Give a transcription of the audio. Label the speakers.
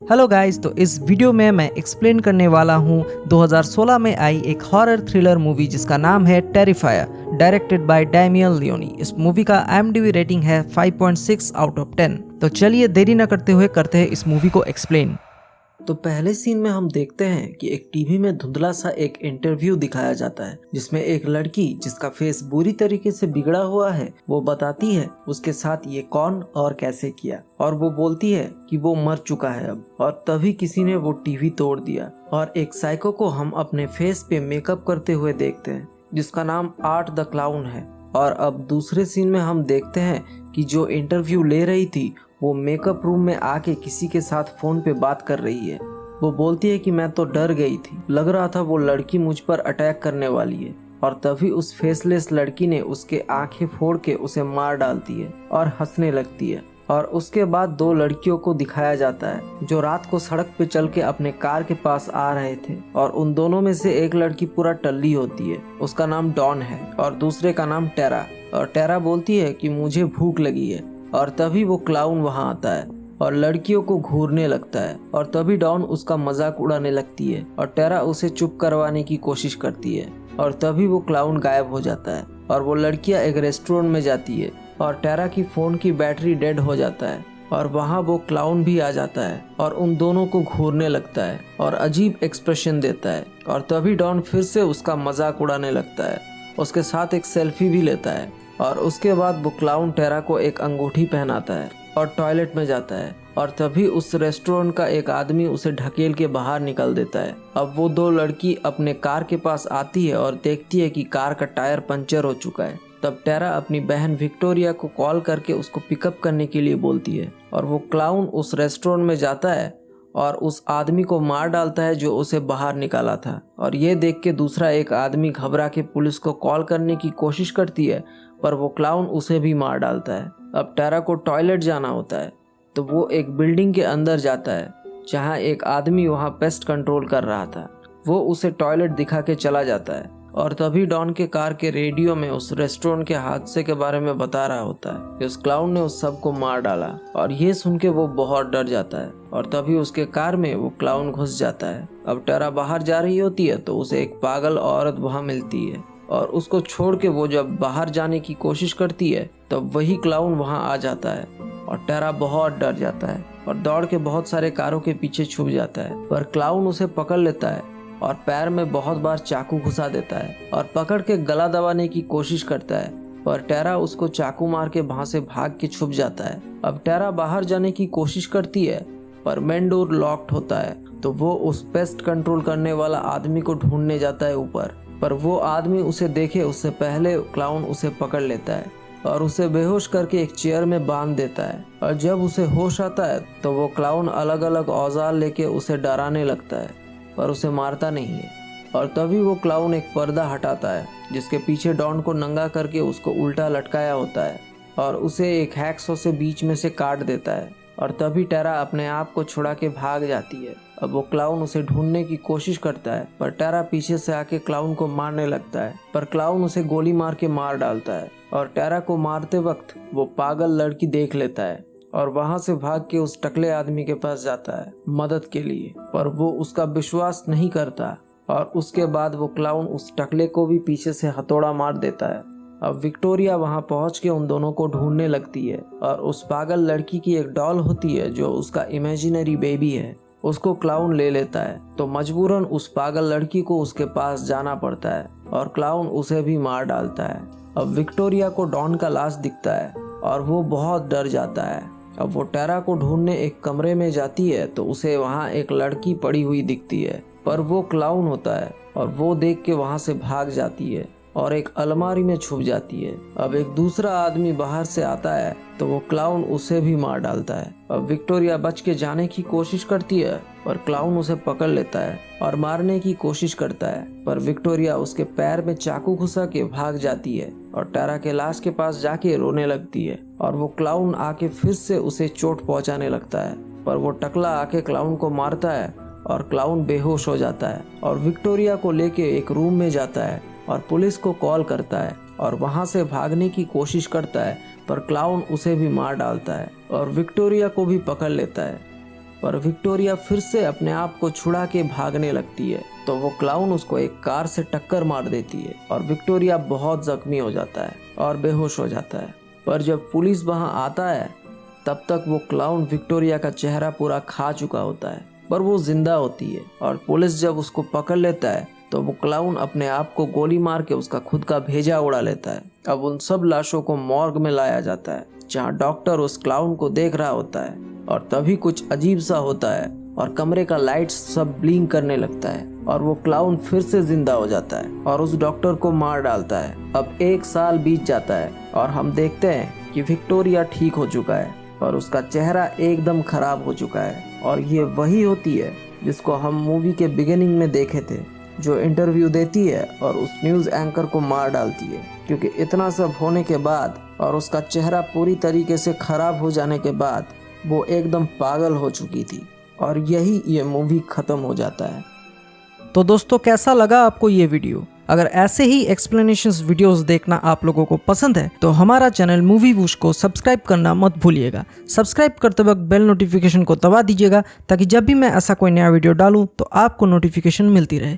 Speaker 1: Hello guys, तो इस video में मैं एक्सप्लेन करने वाला हूँ 2016 में आई एक हॉरर थ्रिलर मूवी जिसका नाम है टेरिफायर, डायरेक्टेड बाय डैमियन लियोनी। इस मूवी का IMDb रेटिंग है 5.6 आउट ऑफ 10। तो चलिए देरी न करते हुए करते हैं इस मूवी को एक्सप्लेन। तो पहले सीन में हम देखते हैं कि एक टीवी में धुंधला सा एक इंटरव्यू दिखाया जाता है जिसमें एक लड़की जिसका फेस बुरी तरीके से बिगड़ा हुआ है वो बताती है उसके साथ ये कौन और कैसे किया, और वो बोलती है कि वो मर चुका है अब, और तभी किसी ने वो टीवी तोड़ दिया। और एक साइको को हम अपने फेस पे मेकअप करते हुए देखते हैं जिसका नाम आर्ट द क्लाउन है। और अब दूसरे सीन में हम देखते हैं कि जो इंटरव्यू ले रही थी वो मेकअप रूम में आके किसी के साथ फोन पे बात कर रही है। वो बोलती है कि मैं तो डर गई थी, लग रहा था वो लड़की मुझ पर अटैक करने वाली है। और तभी उस फेसलेस लड़की ने उसके आंखें फोड़ के उसे मार डालती है और हंसने लगती है। और उसके बाद दो लड़कियों को दिखाया जाता है जो रात को सड़क पे चल के अपने कार के पास आ रहे थे, और उन दोनों में से एक लड़की पूरा टल्ली होती है, उसका नाम डॉन है और दूसरे का नाम टेरा। और टेरा बोलती है कि मुझे भूख लगी है, और तभी वो क्लाउन वहां आता है और लड़कियों को घूरने लगता है। और तभी डॉन उसका मजाक उड़ाने लगती है और टेरा उसे चुप करवाने की कोशिश करती है। और तभी वो क्लाउन गायब हो जाता है और वो लड़कियां एक रेस्टोरेंट में जाती है और टेरा की फोन की बैटरी डेड हो जाता है, और वहाँ वो क्लाउन भी आ जाता है और उन दोनों को घूरने लगता है और अजीब एक्सप्रेशन देता है। और तभी डॉन फिर से उसका मजाक उड़ाने लगता है, उसके साथ एक सेल्फी भी लेता है। और उसके बाद वो क्लाउन टेरा को एक अंगूठी पहनाता है और टॉयलेट में जाता है। और तभी उस रेस्टोरेंट का एक आदमी उसे ढकेल के बाहर निकल देता है। अब वो दो लड़की अपने कार के पास आती है और देखती है कि कार का टायर पंचर हो चुका है। तब टेरा अपनी बहन विक्टोरिया को कॉल करके उसको पिकअप करने के लिए बोलती है, और वो क्लाउन उस रेस्टोरेंट में जाता है और उस आदमी को मार डालता है जो उसे बाहर निकाला था। और ये देख के दूसरा एक आदमी घबरा के पुलिस को कॉल करने की कोशिश करती है, पर वो क्लाउन उसे भी मार डालता है। अब टेरा को टॉयलेट जाना होता है तो वो एक बिल्डिंग के अंदर जाता है जहाँ एक आदमी वहाँ पेस्ट कंट्रोल कर रहा था। वो उसे टॉयलेट दिखा के चला जाता है, और तभी डॉन के कार के रेडियो में उस रेस्टोरेंट के हादसे के बारे में बता रहा होता है कि उस क्लाउन ने उस सब को मार डाला। और ये सुन के वो बहुत डर जाता है, और तभी उसके कार में वो क्लाउन घुस जाता है। अब टेरा बाहर जा रही होती है तो उसे एक पागल औरत वहाँ मिलती है, और उसको छोड़ के वो जब बाहर जाने की कोशिश करती है तब वही क्लाउन वहाँ आ जाता है, और टेरा बहुत डर जाता है और दौड़ के बहुत सारे कारों के पीछे छुप जाता है। पर क्लाउन उसे पकड़ लेता है और पैर में बहुत बार चाकू घुसा देता है और पकड़ के गला दबाने की कोशिश करता है, पर टेरा उसको चाकू मार के वहां से भाग के छुप जाता है। अब टेरा बाहर जाने की कोशिश करती है पर मेन डोर लॉक्ड होता है, तो वो उस पेस्ट कंट्रोल करने वाला आदमी को ढूंढने जाता है ऊपर, पर वो आदमी उसे देखे उससे पहले क्लाउन उसे पकड़ लेता है और उसे बेहोश करके एक चेयर में बांध देता है। और जब उसे होश आता है तो वो क्लाउन अलग अलग औजार लेके उसे डराने लगता है, पर उसे मारता नहीं है। और तभी वो क्लाउन एक पर्दा हटाता है जिसके पीछे डॉन को नंगा करके उसको उल्टा लटकाया होता है, और उसे एक हैक्सॉ से बीच में से काट देता है। और तभी टेरा अपने आप को छुड़ा के भाग जाती है। अब वो क्लाउन उसे ढूंढने की कोशिश करता है, पर टेरा पीछे से आके क्लाउन को मारने लगता है, पर क्लाउन उसे गोली मार के मार डालता है। और टेरा को मारते वक्त वो पागल लड़की देख लेता है और वहां से भाग के उस टकले आदमी के पास जाता है मदद के लिए, पर वो उसका विश्वास नहीं करता। और उसके बाद वो क्लाउन उस टकले को भी पीछे से हथौड़ा मार देता है। अब विक्टोरिया वहां पहुंच के उन दोनों को ढूंढने लगती है, और उस पागल लड़की की एक डॉल होती है जो उसका इमेजिनरी बेबी है, उसको क्लाउन ले लेता है। तो मजबूरन उस पागल लड़की को उसके पास जाना पड़ता है और क्लाउन उसे भी मार डालता है। अब विक्टोरिया को डॉन का लाश दिखता है और वो बहुत डर जाता है। अब वो टेरा को ढूंढने एक कमरे में जाती है तो उसे वहाँ एक लड़की पड़ी हुई दिखती है, पर वो क्लाउन होता है, और वो देख के वहाँ से भाग जाती है और एक अलमारी में छुप जाती है। अब एक दूसरा आदमी बाहर से आता है तो वो क्लाउन उसे भी मार डालता है। अब विक्टोरिया बच के जाने की कोशिश करती है, पर क्लाउन उसे पकड़ लेता है और मारने की कोशिश करता है, पर विक्टोरिया उसके पैर में चाकू घुसा के भाग जाती है और टेरा के लाश के पास जाके रोने लगती है। और वो क्लाउन आके फिर से उसे चोट पहुंचाने लगता है, पर वो टकला आके क्लाउन को मारता है और क्लाउन बेहोश हो जाता है। और विक्टोरिया को लेके एक रूम में जाता है और पुलिस को कॉल करता है और वहां से भागने की कोशिश करता है, पर क्लाउन उसे भी मार डालता है और विक्टोरिया को भी पकड़ लेता है। पर विक्टोरिया फिर से अपने आप को छुड़ा के भागने लगती है तो वो क्लाउन उसको एक कार से टक्कर मार देती है और विक्टोरिया बहुत जख्मी हो जाता है और बेहोश हो जाता है। पर जब पुलिस वहां आता है तब तक वो क्लाउन विक्टोरिया का चेहरा पूरा खा चुका होता है, पर वो जिंदा होती है और पुलिस जब उसको पकड़ लेता है तो वो क्लाउन अपने आप को गोली मार के उसका खुद का भेजा उड़ा लेता है। अब उन सब लाशों को मॉर्ग में लाया जाता है जहाँ डॉक्टर उस क्लाउन को देख रहा होता है और तभी कुछ अजीब सा होता है और कमरे का लाइट सब ब्लिंक करने लगता है और वो क्लाउन फिर से जिंदा हो जाता है और उस डॉक्टर को मार डालता है। अब 1 साल बीत जाता है और हम देखते हैं कि विक्टोरिया ठीक हो चुका है और उसका चेहरा एकदम खराब हो चुका है और ये वही होती है जिसको हम मूवी के बिगिनिंग में देखे थे, जो इंटरव्यू देती है और उस न्यूज़ एंकर को मार डालती है क्योंकि इतना सब होने के बाद और उसका चेहरा पूरी तरीके से खराब हो जाने के बाद वो एकदम पागल हो चुकी थी और यही ये मूवी ख़त्म हो जाता है। तो दोस्तों कैसा लगा आपको ये वीडियो? अगर ऐसे ही एक्सप्लेनेशंस वीडियोस देखना आप लोगों को पसंद है तो हमारा चैनल मूवी वूश को सब्सक्राइब करना मत भूलिएगा। सब्सक्राइब करते वक्त बेल नोटिफिकेशन को दबा दीजिएगा ताकि जब भी मैं ऐसा कोई नया वीडियो डालूं तो आपको नोटिफिकेशन मिलती रहे।